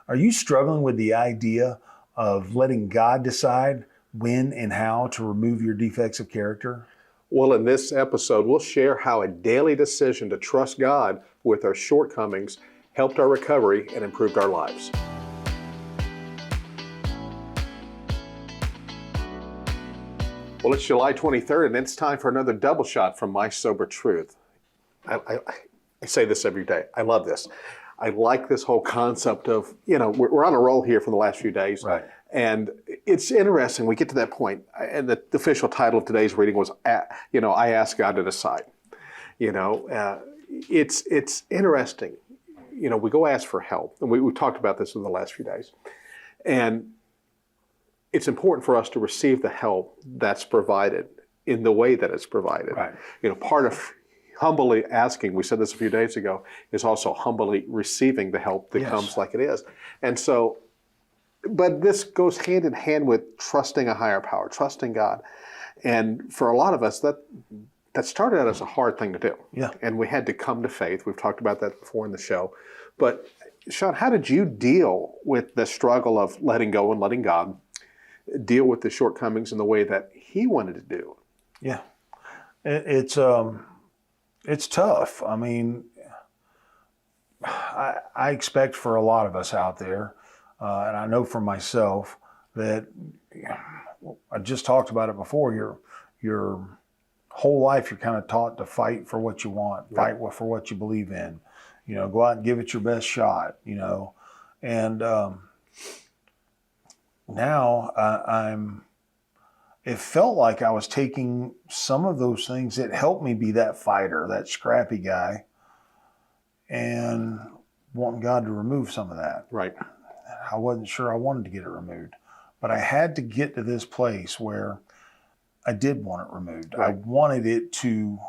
Are you struggling with the idea of letting God decide when and how to remove your defects of character? Well, in this episode, we'll share how a daily decision to trust God with our shortcomings helped our recovery and improved our lives. Well, it's July 23rd, and it's time for another double shot from My Sober Truth. I say this every day. I love this. I like this whole concept of, we're on a roll here for the last few days. Right. And it's interesting. We get to that point, and the official title of today's reading was, I asked God to decide. It's interesting. We go ask for help, and we talked about this in the last few days. And it's important for us to receive the help that's provided in the way that it's provided. Right. Part of humbly asking, we said this a few days ago, is also humbly receiving the help that comes like it is. And so, but this goes hand in hand with trusting a higher power, trusting God. And for a lot of us, that started out as a hard thing to do. Yeah. And we had to come to faith. We've talked about that before in the show. But Sean, how did you deal with the struggle of letting go and letting God deal with the shortcomings in the way that He wanted to do? Yeah. It's tough. I mean, I expect for a lot of us out there, and I know for myself that I just talked about it before. Your whole life, you're kind of taught to fight for what you want, fight for what you believe in. Go out and give it your best shot. And now it felt like I was taking some of those things that helped me be that fighter, that scrappy guy, and wanting God to remove some of that. Right. I wasn't sure I wanted to get it removed, but I had to get to this place where I did want it removed. Right. I wanted it to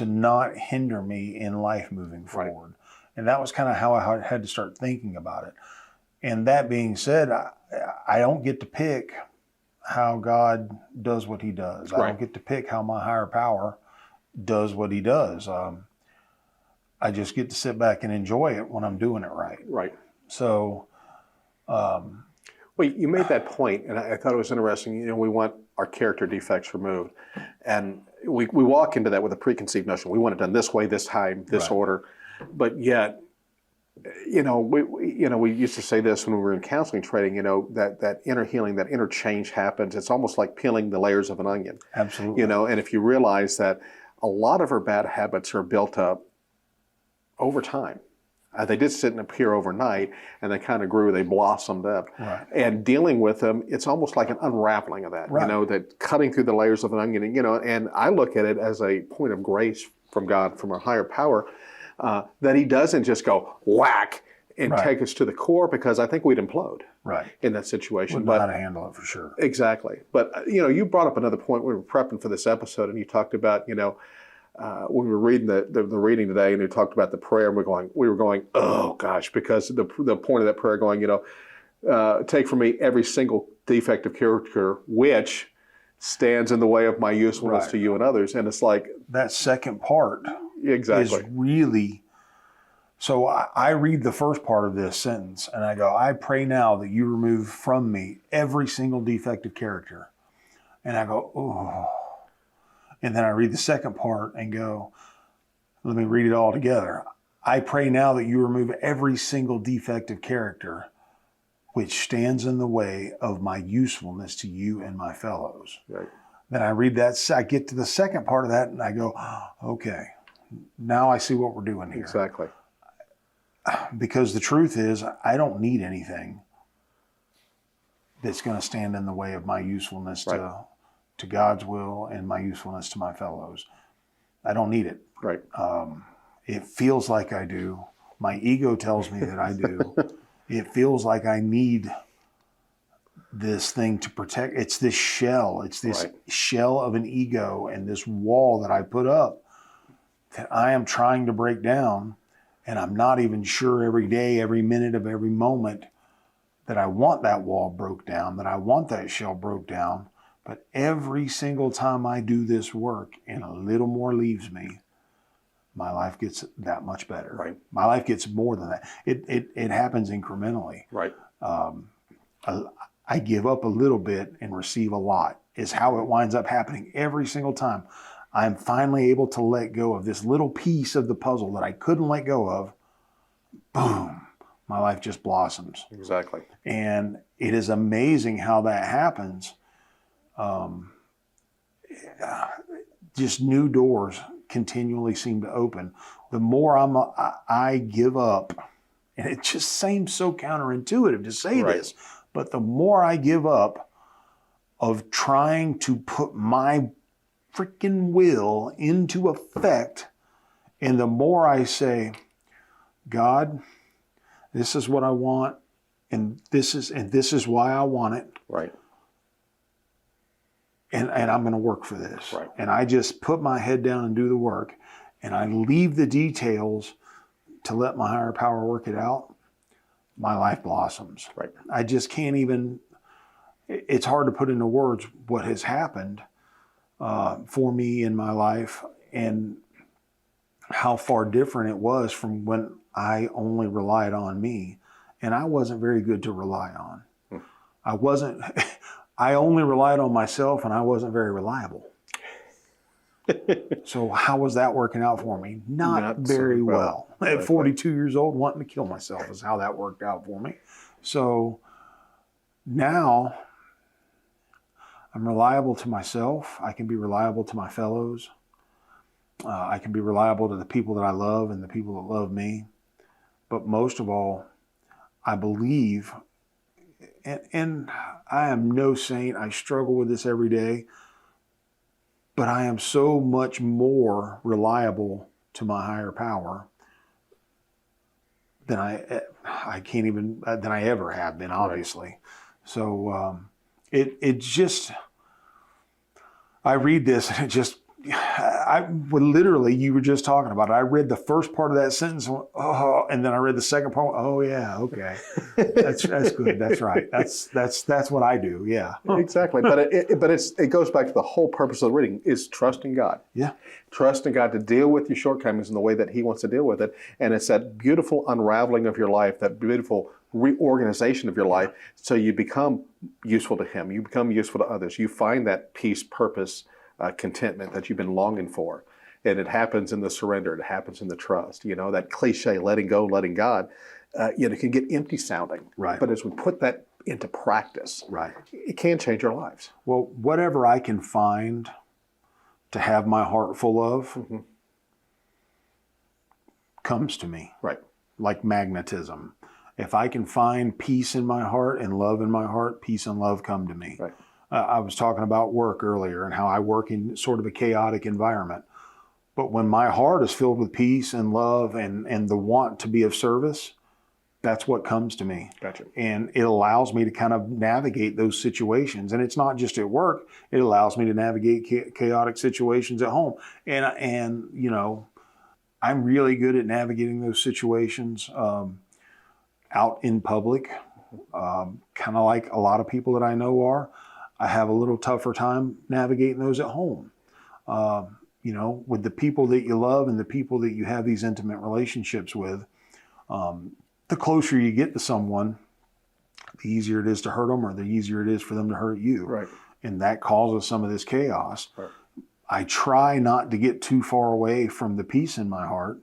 not hinder me in life moving forward. Right. And that was kind of how I had to start thinking about it. And that being said, I don't get to pick how God does what He does. I don't get to pick how my higher power does what He does. I just get to sit back and enjoy it when I'm doing it right. Right. So, well, you made that point, and I thought it was interesting. We want our character defects removed, and we walk into that with a preconceived notion. We want it done this way, this time, this order, but yet, we used to say this when we were in counseling training. That inner healing, that inner change happens. It's almost like peeling the layers of an onion. Absolutely. And if you realize that a lot of our bad habits are built up over time. They did sit and appear overnight, and they kind of grew, they blossomed up. Right. And dealing with them, it's almost like an unraveling of that, that cutting through the layers of an onion. And I look at it as a point of grace from God, from our higher power, that He doesn't just go whack and take us to the core, because I think we'd implode in that situation. Wouldn't know how to handle it for sure. Exactly. But, you brought up another point when we were prepping for this episode, and you talked about, when we were reading the reading today, and we talked about the prayer, and we were going, oh gosh, because the point of that prayer going, take from me every single defect of character which stands in the way of my usefulness to you and others. And it's like that second part is really. So I read the first part of this sentence and I go, I pray now that you remove from me every single defect of character. And I go, oh. And then I read the second part and go, let me read it all together. I pray now that you remove every single defect of character which stands in the way of my usefulness to you and my fellows. Right. Then I read that, I get to the second part of that and I go, okay, now I see what we're doing here. Exactly. Because the truth is, I don't need anything that's going to stand in the way of my usefulness to God's will and my usefulness to my fellows. I don't need it. Right. It feels like I do. My ego tells me that I do. It feels like I need this thing to protect. It's this shell. It's this shell of an ego and this wall that I put up that I am trying to break down. And I'm not even sure every day, every minute of every moment that I want that wall broke down, that I want that shell broke down. But every single time I do this work and a little more leaves me, my life gets that much better. Right. My life gets more than that. It happens incrementally. Right. I give up a little bit and receive a lot is how it winds up happening every single time. I'm finally able to let go of this little piece of the puzzle that I couldn't let go of. Boom, my life just blossoms. Exactly. And it is amazing how that happens. Just new doors continually seem to open. The more I give up, and it just seems so counterintuitive to say this, but the more I give up of trying to put my freaking will into effect, and the more I say, God, this is what I want, and this is why I want it. Right. And I'm going to work for this. Right. And I just put my head down and do the work, and I leave the details to let my higher power work it out. My life blossoms. Right. I just can't even, it's hard to put into words what has happened for me in my life and how far different it was from when I only relied on me. And I wasn't very good to rely on. I only relied on myself, and I wasn't very reliable. So how was that working out for me? Not very well. At 42 years old, wanting to kill myself is how that worked out for me. So now I'm reliable to myself. I can be reliable to my fellows. I can be reliable to the people that I love and the people that love me. But most of all, I believe, and I am no saint. I struggle with this every day. But I am so much more reliable to my higher power than I can't even, than I ever have been, obviously. Right. So it just, I read this and it just, literally, you were just talking about it. I read the first part of that sentence, and went, oh, and then I read the second part. Oh yeah, okay, that's good. That's right. That's what I do. Yeah, exactly. But it goes back to the whole purpose of the reading is trusting God. Yeah, trusting God to deal with your shortcomings in the way that He wants to deal with it, and it's that beautiful unraveling of your life, that beautiful reorganization of your life, so you become useful to Him. You become useful to others. You find that peace, purpose. Contentment that you've been longing for. And it happens in the surrender. It happens in the trust. You know, that cliche, letting go, letting God, it can get empty sounding. Right. But as we put that into practice, right, it can change our lives. Well, whatever I can find to have my heart full of comes to me. Right. Like magnetism. If I can find peace in my heart and love in my heart, peace and love come to me. Right. I was talking about work earlier and how I work in sort of a chaotic environment. But when my heart is filled with peace and love and the want to be of service, that's what comes to me. Gotcha. And it allows me to kind of navigate those situations. And it's not just at work. It allows me to navigate chaotic situations at home. And you know, I'm really good at navigating those situations out in public, kind of like a lot of people that I know are. I have a little tougher time navigating those at home. You know, with the people that you love and the people that you have these intimate relationships with, the closer you get to someone, the easier it is to hurt them or the easier it is for them to hurt you. Right. And that causes some of this chaos. Right. I try not to get too far away from the peace in my heart,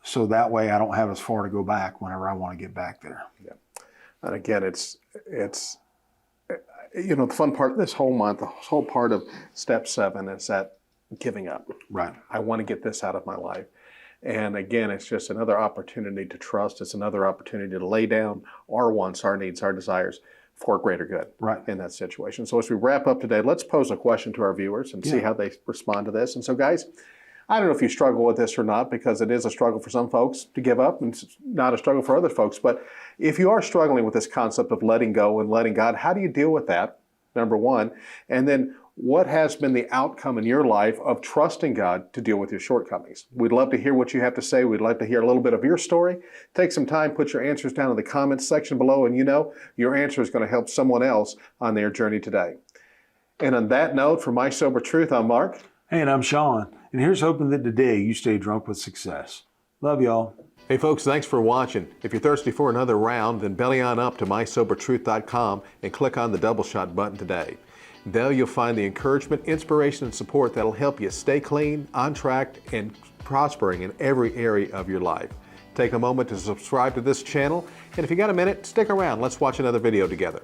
so that way I don't have as far to go back whenever I want to get back there. Yeah. And again, it's you know, the fun part of this whole month, the whole part of step 7 is that giving up. Right. I want to get this out of my life. And again, it's just another opportunity to trust. It's another opportunity to lay down our wants, our needs, our desires for greater good in that situation. So as we wrap up today, let's pose a question to our viewers and see how they respond to this. And so guys, I don't know if you struggle with this or not, because it is a struggle for some folks to give up and it's not a struggle for other folks. But if you are struggling with this concept of letting go and letting God, how do you deal with that? Number one. And then what has been the outcome in your life of trusting God to deal with your shortcomings? We'd love to hear what you have to say. We'd like to hear a little bit of your story. Take some time, put your answers down in the comments section below, and you know your answer is going to help someone else on their journey today. And on that note, for My Sober Truth, I'm Mark. Hey, and I'm Sean. And here's hoping that today you stay drunk with success. Love y'all. Hey folks, thanks for watching. If you're thirsty for another round, then belly on up to mysobertruth.com and click on the double shot button today. There you'll find the encouragement, inspiration, and support that'll help you stay clean, on track, and prospering in every area of your life. Take a moment to subscribe to this channel, and if you got a minute, stick around. Let's watch another video together.